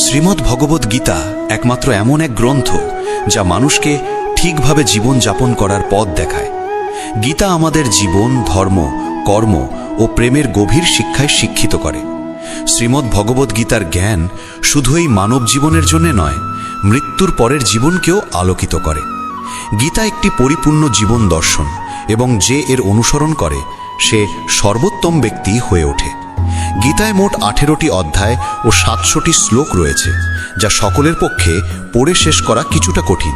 শ্রীমদ্ ভগবদ্ গীতা একমাত্র এমন এক গ্রন্থ যা মানুষকে ঠিকভাবে জীবন যাপন করার পথ দেখায়। গীতা আমাদের জীবন, ধর্ম, কর্ম ও প্রেমের গভীর শিক্ষায় শিক্ষিত করে। শ্রীমদ্ ভগবদ্ গীতার জ্ঞান শুধু এই মানব জীবনের জন্য নয়, মৃত্যুর পরের জীবনকেও আলোকিত করে। গীতা একটি পরিপূর্ণ জীবন দর্শন, এবং যে এর অনুসরণ করে সে সর্বোত্তম ব্যক্তি হয়ে ওঠে। গীতায় মোট 18টি অধ্যায় ও 700টি শ্লোক রয়েছে, যা সকলের পক্ষে পড়ে শেষ করা কিছুটা কঠিন।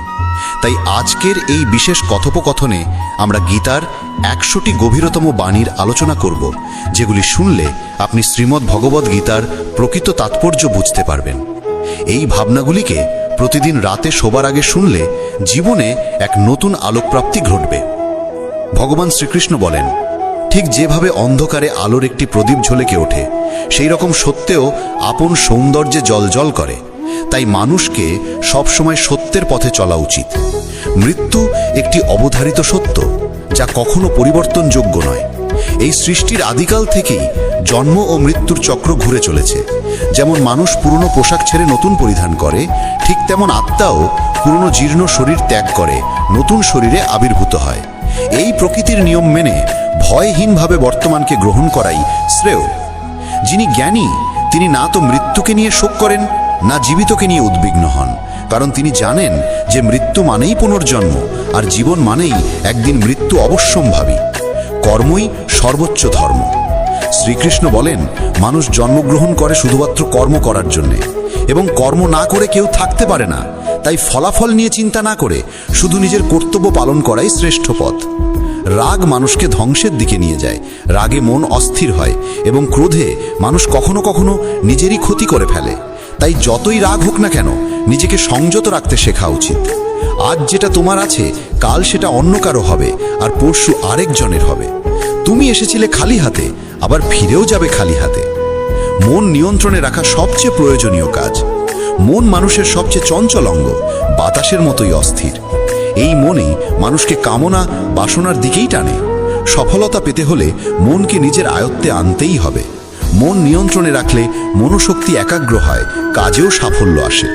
তাই আজকের এই বিশেষ কথোপকথনে আমরা গীতার 100টি গভীরতম বাণীর আলোচনা করব, যেগুলি শুনলে আপনি শ্রীমদ্ ভগবদ্ গীতার প্রকৃত তাৎপর্য বুঝতে পারবেন। এই ভাবনাগুলিকে প্রতিদিন রাতে শোবার আগে শুনলে জীবনে এক নতুন আলোকপ্রাপ্তি ঘটবে। ভগবান শ্রীকৃষ্ণ বলেন, ঠিক যেভাবে অন্ধকারে আলোর একটি প্রদীপ ঝলকে ওঠে, সেই রকম সত্যেও আপন সৌন্দর্যে জ্বলজ্বল করে। তাই মানুষকে সবসময় সত্যের পথে চলা উচিত। মৃত্যু একটি অবধারিত সত্য, যা কখনো পরিবর্তনযোগ্য নয়। এই সৃষ্টির আদিকাল থেকেই জন্ম ও মৃত্যুর চক্র ঘুরে চলেছে। যেমন মানুষ পুরনো পোশাক ছেড়ে নতুন পরিধান করে, ঠিক তেমন আত্মাও পুরনো জীর্ণ শরীর ত্যাগ করে নতুন শরীরে আবির্ভূত হয়। এই প্রকৃতির নিয়ম মেনে ভয়হীনভাবে বর্তমানকে গ্রহণ করাই শ্রেয়। যিনি জ্ঞানী, তিনি না তো মৃত্যুকে নিয়ে শোক করেন, না জীবিতকে নিয়ে উদ্বিগ্ন হন, কারণ তিনি জানেন যে মৃত্যু মানেই পুনর্জন্ম, আর জীবন মানেই একদিন মৃত্যু অবশ্যম্ভাবী। কর্মই সর্বোচ্চ ধর্ম। শ্রীকৃষ্ণ বলেন, মানুষ জন্মগ্রহণ করে শুধুমাত্র কর্ম করার জন্যে, এবং কর্ম না করে কেউ থাকতে পারে না। তাই ফলাফল নিয়ে চিন্তা না করে শুধু নিজের কর্তব্য পালন করাই শ্রেষ্ঠ পথ। রাগ মানুষকে ধ্বংসের দিকে নিয়ে যায়। রাগে মন অস্থির হয়, এবং ক্রোধে মানুষ কখনো কখনো নিজেরই ক্ষতি করে ফেলে। তাই যতই রাগ হোক না কেন, নিজেকে সংযত রাখতে শেখা উচিত। আজ যেটা তোমার আছে, কাল সেটা অন্য কারো হবে, আর পরশু আরেকজনের হবে। তুমি এসেছিলে খালি হাতে, আবার ফিরেও যাবে খালি হাতে। মন নিয়ন্ত্রণে রাখা সবচেয়ে প্রয়োজনীয় কাজ। মন মানুষের সবচেয়ে চঞ্চল অঙ্গ, বাতাসের মতোই অস্থির। এই মনই মানুষকে কামনা, বাসনার দিকেই টানে। সফলতা পেতে হলে মনকে নিজের আয়ত্তে আনতেই হবে। মন নিয়ন্ত্রণে রাখলে মনোশক্তি একাগ্র হয়, কাজেও সাফল্য আসে।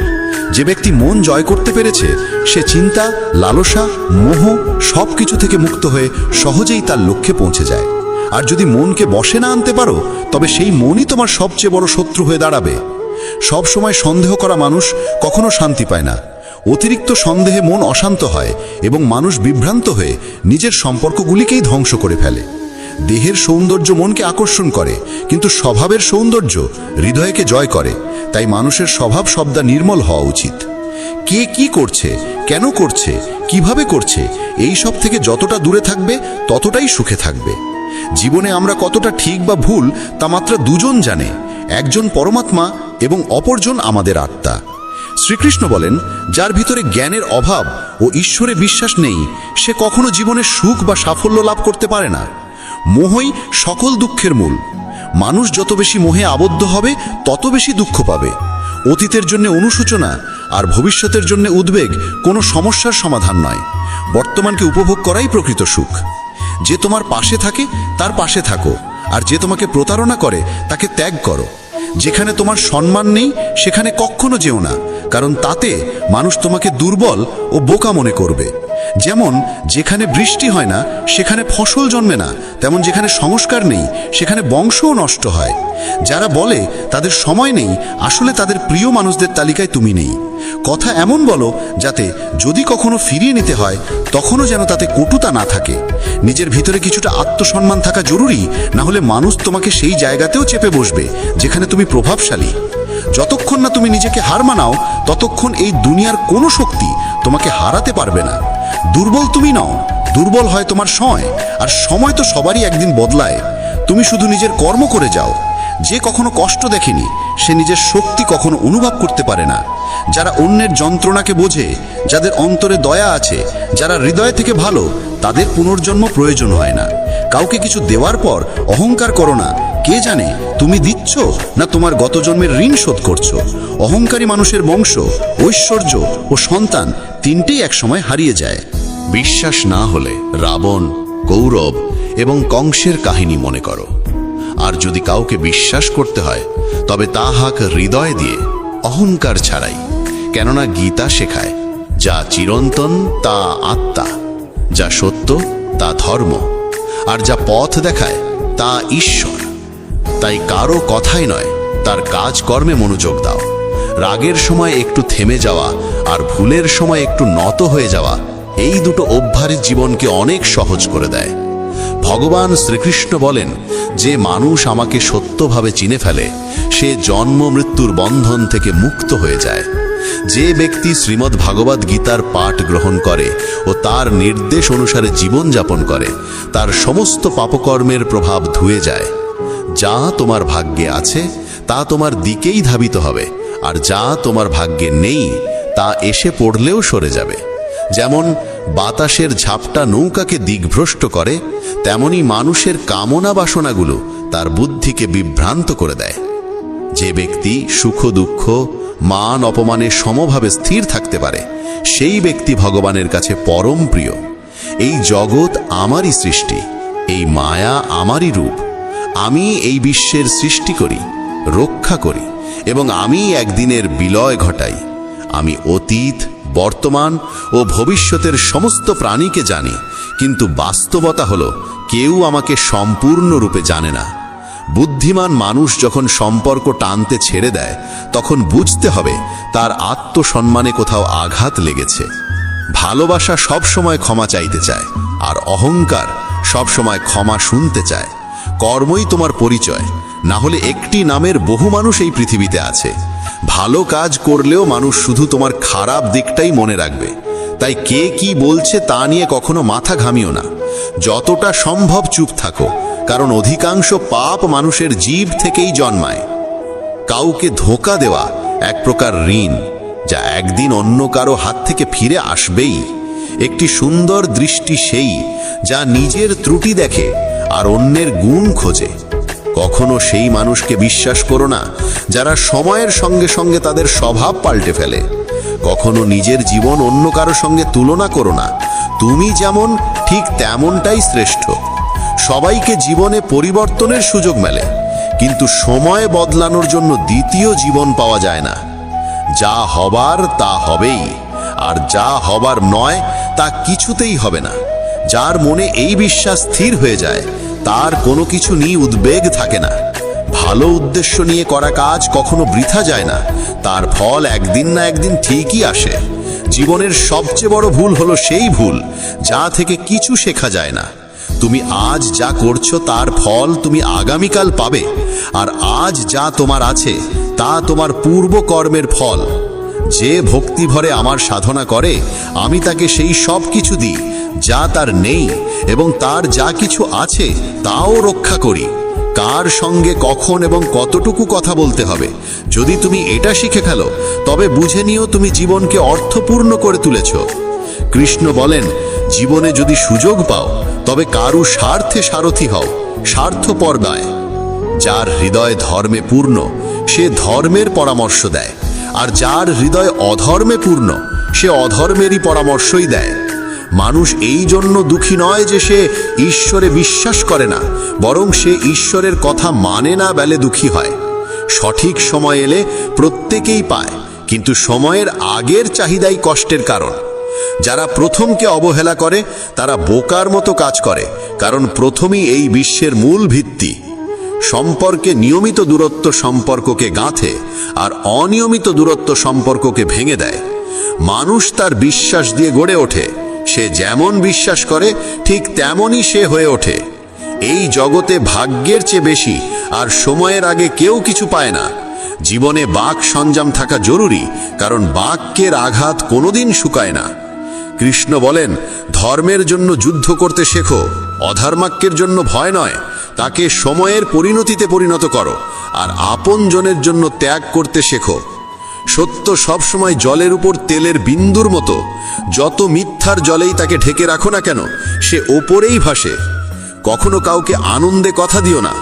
যে ব্যক্তি মন জয় করতে পেরেছে, সে চিন্তা, লালসা, মোহ সব কিছু থেকে মুক্ত হয়ে সহজেই তার লক্ষ্যে পৌঁছে যায়। আর যদি মনকে বশে না আনতে পারো, তবে সেই মনই তোমার সবচেয়ে বড় শত্রু হয়ে দাঁড়াবে। সব সময় সন্দেহ করা মানুষ কখনো শান্তি পায় না। অতিরিক্ত সন্দেহে মন অশান্ত হয়, এবং মানুষ বিভ্রান্ত হয়ে নিজের সম্পর্কগুলিকেই ধ্বংস করে ফেলে। দেহের সৌন্দর্য মনকে আকর্ষণ করে, কিন্তু স্বভাবের সৌন্দর্য হৃদয়কে জয় করে। তাই মানুষের স্বভাব সবদা নির্মল হওয়া উচিত। কে কি করছে, কেন করছে, কিভাবে করছে, এই সব থেকে যতটা দূরে থাকবে ততটাই সুখে থাকবে। জীবনে আমরা কতটা ঠিক বা ভুল তা মাত্র দুজন জানে, একজন পরমাত্মা এবং অপরজন আমাদের আত্মা। শ্রীকৃষ্ণ বলেন, যার ভিতরে জ্ঞানের অভাব ও ঈশ্বরে বিশ্বাস নেই, সে কখনো জীবনে সুখ বা সাফল্য লাভ করতে পারে না। মোহই সকল দুঃখের মূল। মানুষ যত বেশি মোহে আবদ্ধ হবে, তত বেশি দুঃখ পাবে। অতীতের জন্য অনুশোচনা আর ভবিষ্যতের জন্য উদ্বেগ কোনো সমস্যার সমাধান নয়। বর্তমানকে উপভোগ করাই প্রকৃত সুখ। যে তোমার পাশে থাকে তার পাশে থাকো, আর যে তোমাকে প্রতারণা করে তাকে ত্যাগ করো। যেখানে তোমার সম্মান নেই, সেখানে কখনো যেও না, কারণ তাতে মানুষ তোমাকে দুর্বল ও বোকা মনে করবে। যেমন যেখানে বৃষ্টি হয় না, সেখানে ফসল জন্মে না, তেমন যেখানে সংস্কার নেই, সেখানে বংশও নষ্ট হয়। যারা বলে তাদের সময় নেই, আসলে তাদের প্রিয় মানুষদের তালিকায় তুমি নেই। কথা এমন বলো যাতে যদি কখনো ফিরিয়ে নিতে হয়, তখনও যেন তাতে কটুতা না থাকে। নিজের ভিতরে কিছুটা আত্মসম্মান থাকা জরুরি, না হলে মানুষ তোমাকে সেই জায়গাতেও চেপে বসবে যেখানে তুমি প্রভাবশালী। যতক্ষণ না তুমি নিজেকে হার মানাও, ততক্ষণ এই দুনিয়ার কোনো শক্তি তোমাকে হারাতে পারবে না। দুর্বল তুমি নও, দুর্বল হয় তোমার সময়, আর সময় তো সবারই একদিন বদলায়। তুমি শুধু নিজের কর্ম করে যাও। যে কখনো কষ্ট দেখেনি, সে নিজের শক্তি কখনো অনুভব করতে পারে না। যারা অন্যের যন্ত্রণাকে বোঝে, যাদের অন্তরে দয়া আছে, যারা হৃদয় থেকে ভালো, তাদের পুনর্জন্ম প্রয়োজন হয় না। কাউকে কিছু দেওয়ার পর অহংকার করো না। কে জানে তুমি দিচ্ছ না তোমার গত জন্মের ঋণ শোধ করছো। অহংকারী মানুষের বংশ, ঐশ্বর্য ও সন্তান তিনটেই একসময় হারিয়ে যায়। বিশ্বাস না হলে রাবণ, কৌরব এবং কংসের কাহিনী মনে করো। আর যদি কাউকে বিশ্বাস করতে হয়, তবে তা হাক হৃদয় দিয়ে, অহংকার ছাড়াই। কেননা গীতা শেখায়, যা চিরন্তন তা আত্মা, যা সত্য তা ধর্ম, আর যা পথ দেখায় তা ঈশ্বর। তাই কারো কথাই নয়, তার কাজকর্মে মনোযোগ দাও। রাগের সময় একটু থেমে যাওয়া আর ভুলের সময় একটু নত হয়ে যাওয়া, এই দুটো অভ্যাস জীবনকে অনেক সহজ করে দেয়। ভগবান শ্রীকৃষ্ণ বলেন, যে মানুষ আমাকে সত্যভাবে চিনে ফেলে সে জন্ম মৃত্যুর বন্ধন থেকে মুক্ত হয়ে যায়। যে ব্যক্তি শ্রীমদ্ ভাগবত গীতার পাঠ গ্রহণ করে ও তার নির্দেশ অনুসারে জীবনযাপন করে, তার সমস্ত পাপকর্মের প্রভাব ধুয়ে যায়। যা তোমার ভাগ্যে আছে তা তোমার দিকেই ধাবিত হবে, আর যা তোমার ভাগ্যে নেই তা এসে পড়লেও সরে যাবে। যেমন বাতাসের ঝাপটা নৌকাকে দিকভ্রষ্ট করে, তেমনি মানুষের কামনা বাসনাগুলো তার বুদ্ধিকে বিভ্রান্ত করে দেয়। যে ব্যক্তি সুখ দুঃখ মান অপমানে সমভাবে স্থির থাকতে পারে, সেই ব্যক্তি ভগবানের কাছে পরম প্রিয়। এই জগৎ আমারই সৃষ্টি, এই মায়া আমারই রূপ। আমি এই বিশ্বের সৃষ্টি করি, রক্ষা করি এবং আমি একদিনের বিলয় ঘটাই। আমি অতীত, বর্তমান ও ভবিষ্যতের সমস্ত প্রাণীকে জানি, কিন্তু বাস্তবতা হলো কেউ আমাকে সম্পূর্ণরূপে জানে না। বুদ্ধিমান মানুষ যখন সম্পর্ক টানতে ছেড়ে দেয়, তখন বুঝতে হবে তার আত্মসম্মানে কোথাও আঘাত লেগেছে। ভালোবাসা সবসময় ক্ষমা চাইতে চায়, আর অহংকার সবসময় ক্ষমা শুনতে চায়। কর্মই তোমার পরিচয়, না হলে একটি নামের বহু মানুষ এই পৃথিবীতে আছে। ভালো কাজ করলেও মানুষ শুধু তোমার খারাপ দিকটাই মনে রাখবে। তাই কে কি বলছে তা নিয়ে কখনো মাথা ঘামিও না। যতটা সম্ভব চুপ থাকো, কারণ অধিকাংশ পাপ মানুষের জিভ থেকেই জন্মায়। কাউকে ধোঁকা দেওয়া এক প্রকার ঋণ, যা একদিন অন্য কারো হাত থেকে ফিরে আসবেই। একটি সুন্দর দৃষ্টি সেই যা নিজের ত্রুটি দেখে আর অন্যের গুণ খোঁজে। কখনো সেই মানুষকে বিশ্বাস করো না যারা সময়ের সঙ্গে সঙ্গে তাদের স্বভাব পাল্টে ফেলে। কখনো নিজের জীবন অন্য কারো সঙ্গে তুলনা করো না। তুমি যেমন ঠিক তেমনটাই শ্রেষ্ঠ। সবাইকে জীবনে পরিবর্তনের সুযোগ মেলে, কিন্তু সময় বদলানোর জন্য দ্বিতীয় জীবন পাওয়া যায় না। যা হবার তা হবেই, আর যা হবার নয় তা কিছুতেই হবে না। যার মনে এই বিশ্বাস স্থির হয়ে যায়, তার কোনো কিছু নিয়ে উদ্বেগ থাকে না। ভালো উদ্দেশ্য নিয়ে করা কাজ কখনো বৃথা যায় না, তার ফল একদিন না একদিন ঠিকই আসে। জীবনের সবচেয়ে বড় ভুল হলো সেই ভুল যা থেকে কিছু শেখা যায় না। তুমি আজ যা করছো তার ফল তুমি আগামীকাল পাবে, আর আজ যা তোমার আছে তা তোমার পূর্ব কর্মের ফল। যে ভক্তি ভরে আমার সাধনা করে, আমি তাকে সেই সব কিছু দিই যা তার নেই, এবং তার যা কিছু আছে তাও রক্ষা করি। কার সঙ্গে কখন এবং কতটুকু কথা বলতে হবে, যদি তুমি এটা শিখে ফেলো, তবে বুঝে নিও তুমি জীবনকে অর্থপূর্ণ করে তুলেছ। কৃষ্ণ বলেন, জীবনে যদি সুযোগ পাও তবে কারু স্বার্থে সারথি হও, স্বার্থপর নয়। যার হৃদয় ধর্মে পূর্ণ সে ধর্মের পরামর্শ দেয়, আর যার হৃদয় অধর্মে পূর্ণ সে অধর্মেরই পরামর্শই দেয়। মানুষ এই জন্য দুঃখী নয় যে সে ঈশ্বরে বিশ্বাস করে না, বরং সে ঈশ্বরের কথা মানে না বলে দুঃখী হয়। সঠিক সময় এলে প্রত্যেকেই পায়, কিন্তু সময়ের আগের চাহিদাই কষ্টের কারণ। যারা প্রথমকে অবহেলা করে তারা বোকার মতো কাজ করে, কারণ প্রথমই এই বিশ্বের মূল ভিত্তি। সম্পর্কে নিয়মিত দূরত্ব সম্পর্ককে গাঁথে, আর অনিয়মিত দূরত্ব সম্পর্ককে ভেঙে দেয়। মানুষ তার বিশ্বাস দিয়ে গড়ে ওঠে, সে যেমন বিশ্বাস করে ঠিক তেমনই সে হয়ে ওঠে। এই জগতে ভাগ্যের চেয়ে বেশি আর সময়ের আগে কেউ কিছু পায় না। জীবনে বাক সঞ্জাম থাকা জরুরি, কারণ বাক্যের আঘাত কোনোদিন শুকায় না। কৃষ্ণ বলেন, ধর্মের জন্য যুদ্ধ করতে শেখো, অধর্মাক্যের জন্য ভয় নয়। তাকে সময়ের পরিণতিতে পরিণত করো, আর আপনজনের জন্য ত্যাগ করতে শেখো। সত্য সবসময় জলের উপর তেলের বিন্দুর মতো। যত মিথ্যার জলেই তাকে ঢেকে রাখো না কেন, সে ওপরেই ভাসে। কখনো কাউকে আনন্দে কথা দিও না,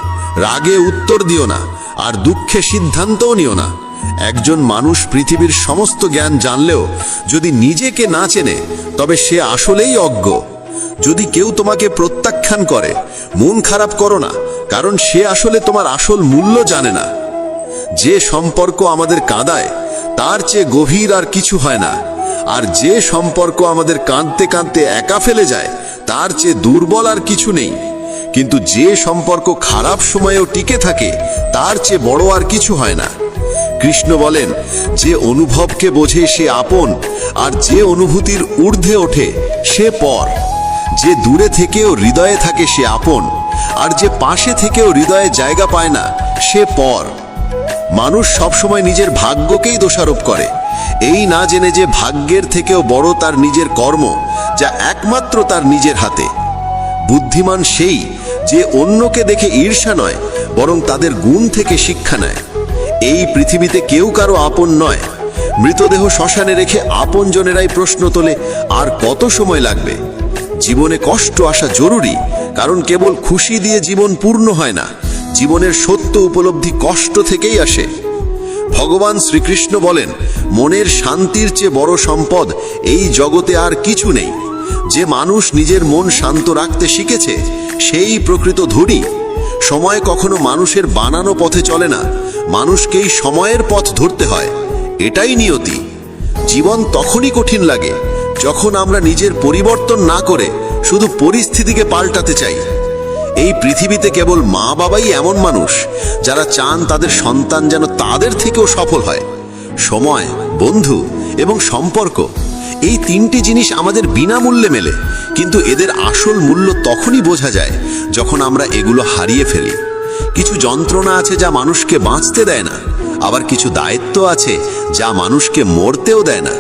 রাগে উত্তর দিও না, আর দুঃখে সিদ্ধান্তও নিও না। একজন মানুষ পৃথিবীর সমস্ত জ্ঞান জানলেও যদি নিজেকে না চেনে, তবে সে আসলেই অজ্ঞ। যদি কেউ তোমাকে প্রত্যাখ্যান করে, মন খারাপ করো না, কারণ সে আসলে তোমার আসল মূল্য জানে না। যে সম্পর্ক আমাদের কাঁদায় তার চেয়ে গভীর আর কিছু হয় না। আর যে সম্পর্ক আমাদের কাঁদতে কাঁদতে একা ফেলে যায়, তার চেয়ে দুর্বল আর কিছু নেই। কিন্তু যে সম্পর্ক খারাপ সময়েও টিকে থাকে, তার চেয়ে বড় আর কিছু হয় না। কৃষ্ণ বলেন, যে অনুভবকে বোঝে সে আপন, আর যে অনুভূতির ঊর্ধ্বে ওঠে সে পর। যে দূরে থেকেও হৃদয়ে থাকে সে আপন, আর যে পাশে থেকেও হৃদয়ে জায়গা পায় না সে পর। মানুষ সবসময় নিজের ভাগ্যকেই দোষারোপ করে, এই না জেনে যে ভাগ্যের থেকেও বড় তার নিজের কর্ম, যা একমাত্র তার নিজের হাতে। বুদ্ধিমান সেই যে অন্যকে দেখে ঈর্ষা নয়, বরং তাদের গুণ থেকে শিক্ষা নেয়। এই পৃথিবীতে কেউ কারো আপন নয়। মৃতদেহ শ্মশানে রেখে আপনজনেরাই প্রশ্ন তোলে, আর কত সময় লাগবে। জীবনে কষ্ট আসা জরুরি, কারণ কেবল খুশি দিয়ে জীবন পূর্ণ হয় না। জীবনের সত্য উপলব্ধি কষ্ট থেকেই আসে। ভগবান শ্রীকৃষ্ণ বলেন, মনের শান্তির চেয়ে বড় সম্পদ এই জগতে আর কিছু নেই। যে মানুষ নিজের মন শান্ত রাখতে শিখেছে, সেই প্রকৃত ধনী। সময় কখনো মানুষের বানানো পথে চলে না, মানুষকেই সময়ের পথ ধরতে হয়। এটাই নিয়তি। জীবন তখনই কঠিন লাগে যখন আমরা নিজের পরিবর্তন না করে শুধু পরিস্থিতিকে পাল্টাতে চাই। এই পৃথিবীতে কেবল মা বাবাই এমন মানুষ যারা চান তাদের সন্তান যেন তাদের থেকেও সফল হয়। সময়, বন্ধু এবং সম্পর্ক, এই তিনটি জিনিস আমাদের বিনামূল্যে মেলে, কিন্তু এদের আসল মূল্য তখনই বোঝা যায় যখন আমরা এগুলো হারিয়ে ফেলি। কিছু যন্ত্রণা আছে যা মানুষকে বাঁচতে দেয় না, আবার কিছু দায়িত্ব আছে যা মানুষকে মরতেও দেয় না।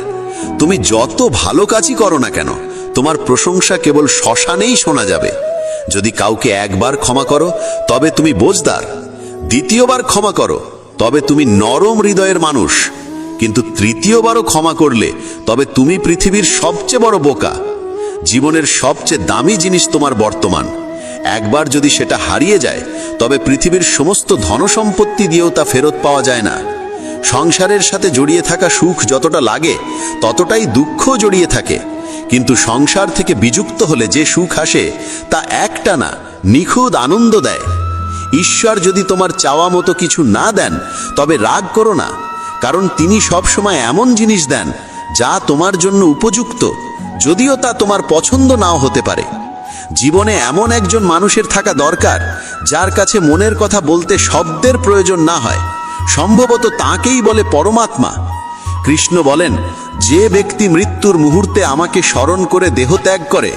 তুমি যত ভালো কাজই করো না কেন, তোমার প্রশংসা কেবল শ্মশানেই শোনা যাবে। যদি কাউকে একবার ক্ষমা করো, তবে তুমি বোঝদার। দ্বিতীয়বার ক্ষমা করো, তবে তুমি নরম হৃদয়ের মানুষ। কিন্তু তৃতীয়বারও ক্ষমা করলে তবে তুমি পৃথিবীর সবচেয়ে বড় বোকা। জীবনের সবচেয়ে দামি জিনিস তোমার বর্তমান। একবার যদি সেটা হারিয়ে যায়, তবে পৃথিবীর সমস্ত ধনসম্পত্তি দিয়েও তা ফেরত পাওয়া যায় না। সংসারের সাথে জড়িয়ে থাকা সুখ যতটা লাগে, ততটাই দুঃখ জড়িয়ে থাকে। কিন্তু সংসার থেকে বিযুক্ত হলে যে সুখ আসে, তা একটানা নিখুঁত আনন্দ দেয়। ঈশ্বর যদি তোমার চাওয়া মতো কিছু না দেন, তবে রাগ করো না, কারণ তিনি সবসময় এমন জিনিস দেন যা তোমার জন্য উপযুক্ত, যদিও তা তোমার পছন্দ নাও হতে পারে। জীবনে এমন একজন মানুষের থাকা দরকার, যার কাছে মনের কথা বলতে শব্দের প্রয়োজন না হয়। সম্ভবত তাকেই বলে পরমাত্মা। কৃষ্ণ বলেন, যে ব্যক্তি মৃত্যুর মুহূর্তে আমাকে স্মরণ করে দেহ ত্যাগ করে,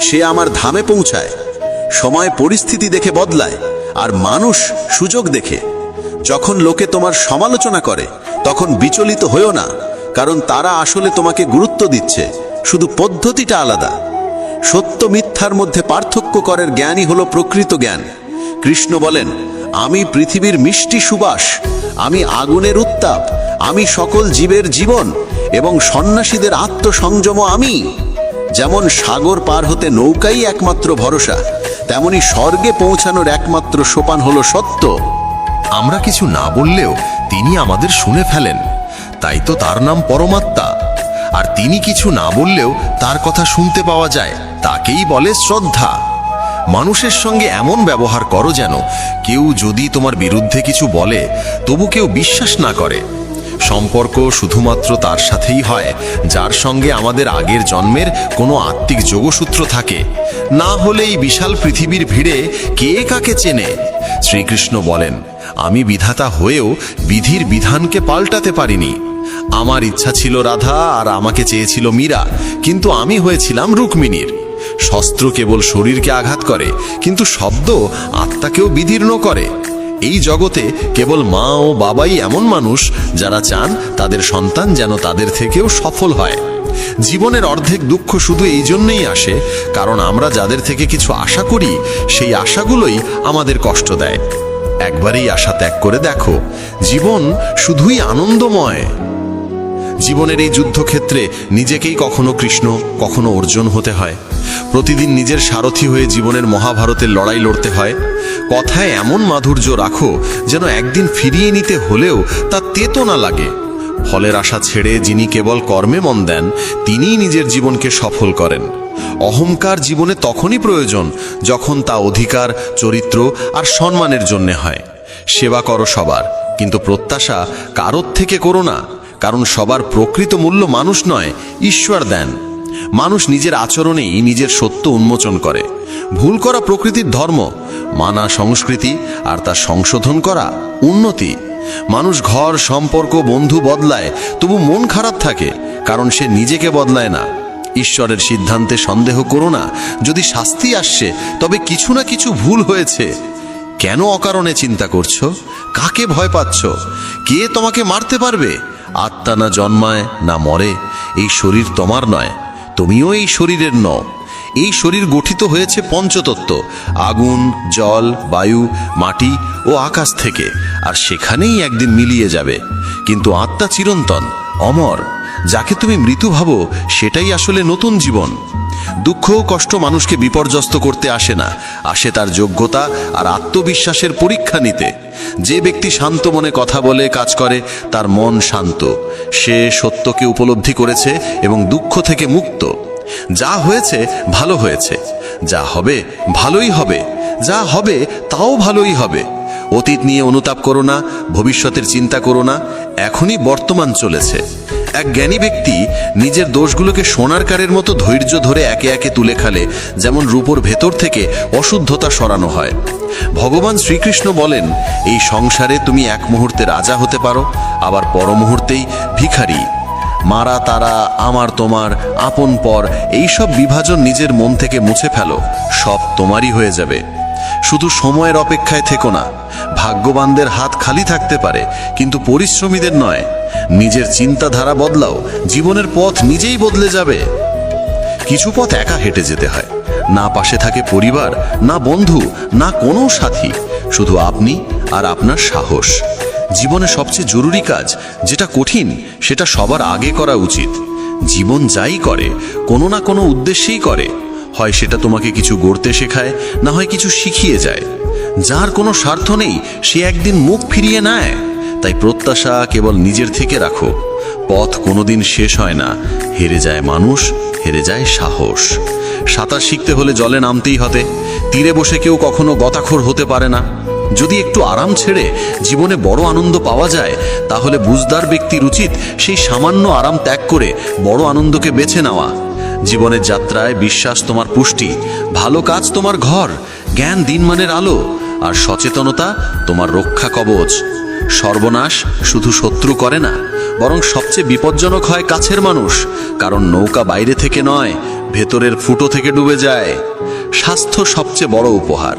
সে আমার ধামে পৌঁছায়। সময় পরিস্থিতি দেখে বদলায়, আর মানুষ সুযোগ দেখে। যখন লোকে তোমার সমালোচনা করে, তখন বিচলিত হয়েও না, কারণ তারা আসলে তোমাকে গুরুত্ব দিচ্ছে, শুধু পদ্ধতিটা আলাদা। সত্য মিথ্যার মধ্যে পার্থক্য করার জ্ঞানই হলো প্রকৃত জ্ঞান। কৃষ্ণ বলেন, আমি পৃথিবীর মিষ্টি সুবাস, আমি আগুনের উত্তাপ, আমি সকল জীবের জীবন এবং সন্ন্যাসীদের আত্মসংযম আমি। যেমন সাগর পার হতে নৌকাই একমাত্র ভরসা, তেমনি স্বর্গে পৌঁছানোর একমাত্র সোপান হলো সত্য। আমরা কিছু না বললেও তিনি আমাদের শুনে ফেলেন, তাই তো তার নাম পরমাত্মা। আর তিনি কিছু না বললেও তার কথা শুনতে পাওয়া যায়, তাকেই বলে শ্রদ্ধা। মানুষের সঙ্গে এমন ব্যবহার করো যেন কেউ যদি তোমার বিরুদ্ধে কিছু বলে, তবু কেউ বিশ্বাস না করে। সম্পর্ক শুধুমাত্র তার সাথেই হয় যার সঙ্গে আমাদের আগের জন্মের কোনো আত্মিক যোগসূত্র থাকে, না হলে এই বিশাল পৃথিবীর ভিড়ে কে কাকে চেনে। শ্রীকৃষ্ণ বলেন, আমি বিধাতা হয়েও বিধির বিধানকে পাল্টাতে পারিনি। আমার ইচ্ছা ছিল রাধা আর আমাকে চেয়েছিল মীরা, কিন্তু আমি হয়েছিলাম রুক্মিণীর। শস্ত্র কেবল শরীরকে আঘাত করে, কিন্তু শব্দ আত্মাকেও বিদীর্ণ করে। এই জগতে কেবল মা ও বাবাই এমন মানুষ যারা চান তাদের সন্তান যেন তাদের থেকেও সফল হয়। জীবনের অর্ধেক দুঃখ শুধু এই জন্যই আসে কারণ আমরা যাদের থেকে কিছু আশা করি, সেই আশাগুলোই আমাদের কষ্ট দেয়। একবারই আশা ত্যাগ করে দেখো, জীবন শুধুই আনন্দময়। জীবনের এই যুদ্ধক্ষেত্রে নিজেকেই কখনো কৃষ্ণ, কখনো অর্জুন হতে হয়। প্রতিদিন নিজের সারথি হয়ে জীবনের মহাভারতের লড়াই লড়তে হয়। কথায় এমন মাধুর্য রাখো যেন একদিন ফিরিয়ে নিতে হলেও তা তেতো না লাগে। ফলের আশা ছেড়ে যিনি কেবল কর্মে মন দেন, তিনিই নিজের জীবনকে সফল করেন। অহংকার জীবনে তখনই প্রয়োজন যখন তা অধিকার, চরিত্র আর সম্মানের জন্য হয়। সেবা করো সবার, কিন্তু প্রত্যাশা কারোর থেকে করো না, কারণ সবার প্রকৃত মূল্য মানুষ নয়, ঈশ্বর দেন। মানুষ নিজের আচরণেই নিজের সত্য উন্মোচন করে। ভুল করা প্রকৃতির ধর্ম, মানা সংস্কৃতি, আর তা সংশোধন করা উন্নতি। মানুষ ঘর, সম্পর্ক, বন্ধু বদলায়, তবু মন খারাপ থাকে, কারণ সে নিজেকে বদলায় না। ঈশ্বরের সিদ্ধান্তে সন্দেহ করো না। যদি শাস্তি আসছে, তবে কিছু না কিছু ভুল হয়েছে। কেন অকারণে চিন্তা করছো? কাকে ভয় পাচ্ছ? কে তোমাকে মারতে পারবে? আত্মা না জন্মায় না মরে। এই শরীর তোমার নয়, তুমিও এই শরীরের নও। এই শরীর গঠিত হয়েছে পঞ্চতত্ত্ব, আগুন, জল, বায়ু, মাটি ও আকাশ থেকে, আর সেখানেই একদিন মিলিয়ে যাবে। কিন্তু আত্মা চিরন্তন, অমর। যাকে তুমি মৃত্যু ভাবো, সেটাই আসলে নতুন জীবন। দুঃখ ও কষ্ট মানুষকে বিপর্যস্ত করতে আসে না, আসে তার যোগ্যতা আর আত্মবিশ্বাসের পরীক্ষা নিতে। যে ব্যক্তি শান্ত মনে কথা বলে, কাজ করে, তার মন শান্ত। সে সত্যকে উপলব্ধি করেছে এবং দুঃখ থেকে মুক্ত। যা হয়েছে ভালো হয়েছে, যা হবে ভালোই হবে, যা হবে তাও ভালোই হবে। অতীত নিয়ে অনুতাপ করো না, ভবিষ্যতের চিন্তা করো না, এখনই বর্তমান চলেছে। এক জ্ঞানী ব্যক্তি নিজের দোষগুলোকে সোনার কারের মতো ধৈর্য ধরে একে একে তুলে খালে, যেমন রূপোর ভেতর থেকে অশুদ্ধতা সরানো হয়। ভগবান শ্রীকৃষ্ণ বলেন, এই সংসারে তুমি এক মুহূর্তে রাজা হতে পারো, আবার পর মুহূর্তেই ভিখারি। মারা তারা, আমার তোমার, আপন পর, এইসব বিভাজন নিজের মন থেকে মুছে ফেলো, সব তোমারই হয়ে যাবে। শুধু সময়ের অপেক্ষায় থেকো না। ভাগ্যবানদের হাত খালি থাকতে পারে, কিন্তু পরিশ্রমীদের নয়। নিজের চিন্তাধারা বদলাও, জীবনের পথ নিজেই বদলে যাবে। কিছু পথ একা হেঁটে যেতে হয়, না পাশে থাকে পরিবার, না বন্ধু, না কোনো সাথী, শুধু আপনি আর আপনার সাহস। জীবনে সবচেয়ে জরুরি কাজ যেটা কঠিন, সেটা সবার আগে করা উচিত। জীবন যাই করে, কোনো না কোনো উদ্দেশ্যেই করে। হয় সেটা তোমাকে কিছু গড়তে শেখায়, না হয় কিছু শিখিয়ে যায়। যার কোনো স্বার্থ নেই, সে একদিন মুখ ফিরিয়ে নেয়। তাই প্রত্যাশা কেবল নিজের থেকে রাখো। পথ কোনোদিন শেষ হয় না। হেরে যায় মানুষ, হেরে যায় সাহস। সাঁতার শিখতে হলে জলে নামতেই হবে। তীরে বসে কেউ কখনো গতাখোর হতে পারে না। যদি একটু আরাম ছেড়ে জীবনে বড় আনন্দ পাওয়া যায়, তাহলে বুঝদার ব্যক্তির উচিত সেই সামান্য আরাম ত্যাগ করে বড় আনন্দকে বেছে নেওয়া। জীবনের যাত্রায় বিশ্বাস তোমার পুষ্টি, ভালো কাজ তোমার ঘর, জ্ঞান দিনমানের আলো, আর সচেতনতা তোমার রক্ষা কবচ। সর্বনাশ শুধু শত্রু করে না, বরং সবচেয়ে বিপজ্জনক হয় কাছের মানুষ। কারণ নৌকা বাইরে থেকে নয়, ভেতরের ফুটো থেকে ডুবে যায়। স্বাস্থ্য সবচেয়ে বড় উপহার,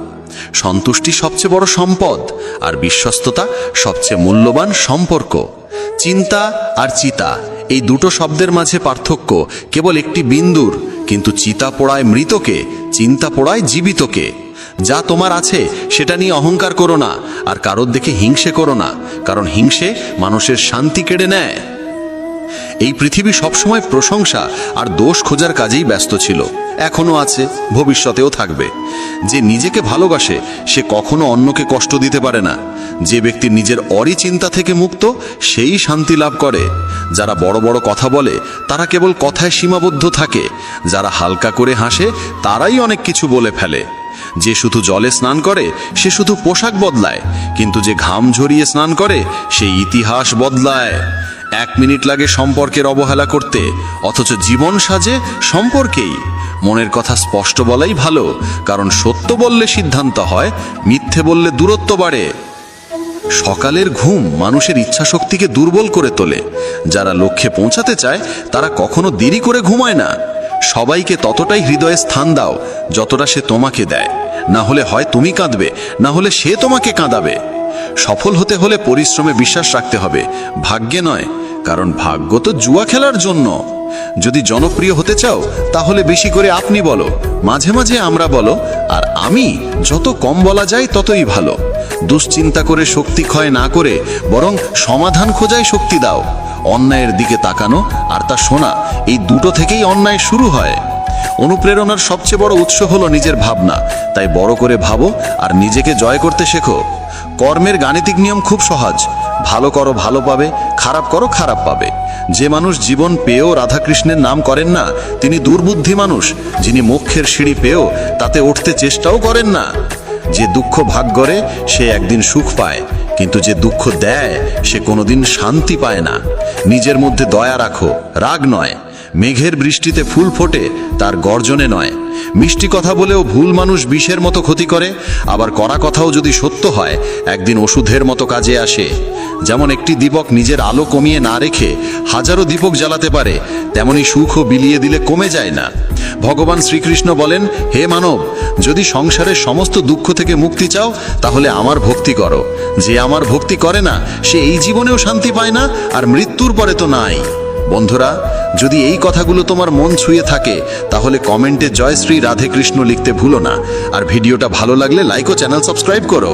সন্তুষ্টি সবচেয়ে বড় সম্পদ, আর বিশ্বস্ততা সবচেয়ে মূল্যবান সম্পর্ক। চিন্তা আর চিতা, এই দুটো শব্দের মাঝে পার্থক্য কেবল একটি বিন্দুর, কিন্তু চিতা পোড়ায় মৃতকে, চিন্তা পোড়ায় জীবিতকে। যা তোমার আছে সেটা নিয়ে অহংকার করো না, আর কারোর দেখে হিংসে করো না, কারণ হিংসে মানুষের শান্তি কেড়ে নেয়। এই পৃথিবী সবসময় প্রশংসা আর দোষ খোঁজার কাজেই ব্যস্ত ছিল, এখনো আছে, ভবিষ্যতেও থাকবে। যে নিজেকে ভালোবাসে সে কখনো অন্যকে কষ্ট দিতে পারে না। যে ব্যক্তি নিজের অরিচিন্তা থেকে মুক্ত, সেই শান্তি লাভ করে। যারা বড় বড় কথা বলে তারা কেবল কথায় সীমাবদ্ধ থাকে। যারা হালকা করে হাসে তারাই অনেক কিছু বলে ফেলে। যে শুধু জলে স্নান করে সে শুধু পোশাক বদলায়, কিন্তু যে ঘাম ঝরিয়ে স্নান করে সে ইতিহাস বদলায়। 1 মিনিট লাগে সম্পর্কের অবহেলা করতে, অথচ জীবন সাজে সম্পর্কেই। মনের কথা স্পষ্ট বলাই ভালো, কারণ সত্য বললে সিদ্ধান্ত হয়, মিথ্যে বললে দূরত্ব বাড়ে। সকালের ঘুম মানুষের ইচ্ছাশক্তিকে দুর্বল করে তোলে। যারা লক্ষ্যে পৌঁছাতে চায় তারা কখনো দেরি করে ঘুমায় না। সবাইকে ততটাই হৃদয়ে স্থান দাও যতটা সে তোমাকে দেয়। না হলে হয় তুমি কাঁদবে, না হলে সে তোমাকে কাঁদাবে। সফল হতে হলে পরিশ্রমে বিশ্বাস রাখতে হবে, ভাগ্যে নয়, কারণ ভাগ্য তো জুয়া খেলার জন্য। যদি জনপ্রিয় হতে চাও তাহলে বেশি করে আপনি বলো, মাঝে মাঝে আমরা বলো, আর আমি যত কম বলা যায় ততই ভালো। দুশ্চিন্তা করে শক্তি ক্ষয় না করে বরং সমাধান খোঁজায় শক্তি দাও। অন্যায়ের দিকে তাকানো আর তা শোনা, এই দুটো থেকেই অন্যায় শুরু হয়। অনুপ্রেরণার সবচেয়ে বড় উৎস হলো নিজের ভাবনা। তাই বড় করে ভাবো আর নিজেকে জয় করতে শেখো। কর্মের গাণিতিক নিয়ম খুব সহজ, ভালো করো ভালো পাবে, খারাপ করো খারাপ পাবে। যে মানুষ জীবন পেয়েও রাধাকৃষ্ণের নাম করেন না, তিনি দুর্বুদ্ধি মানুষ। যিনি মোক্ষের সিঁড়ি পেয়েও তাতে উঠতে চেষ্টাও করেন না। যে দুঃখ ভাগ করে সে একদিন সুখ পায়, কিন্তু যে দুঃখ দেয় সে কোনোদিন শান্তি পায় না। নিজের মধ্যে দয়া রাখো, রাগ নয়। মেঘের বৃষ্টিতে ফুল ফোটে, তার গর্জনে নয়। মিষ্টি কথা বলেও ভুল মানুষ বিষের মতো ক্ষতি করে, আবার কড়া কথাও যদি সত্য হয় একদিন ওষুধের মতো কাজে আসে। যেমন একটি দীপক নিজের আলো কমিয়ে না রেখে হাজারো দীপক জ্বালাতে পারে, তেমনি সুখও বিলিয়ে দিলে কমে যায় না। ভগবান শ্রীকৃষ্ণ বলেন, হে মানব, যদি সংসারের সমস্ত দুঃখ থেকে মুক্তি চাও তাহলে আমার ভক্তি করো। যে আমার ভক্তি করে না সে এই জীবনেও শান্তি পায় না, আর মৃত্যুর পরে তো নাই। বন্ধুরা, যদি এই কথাগুলো তোমার মন ছুঁয়ে থাকে তাহলে কমেন্টে জয় শ্রী রাধে কৃষ্ণ লিখতে ভুলো না। আর ভিডিওটা ভালো লাগলে লাইক ও চ্যানেল সাবস্ক্রাইব করো।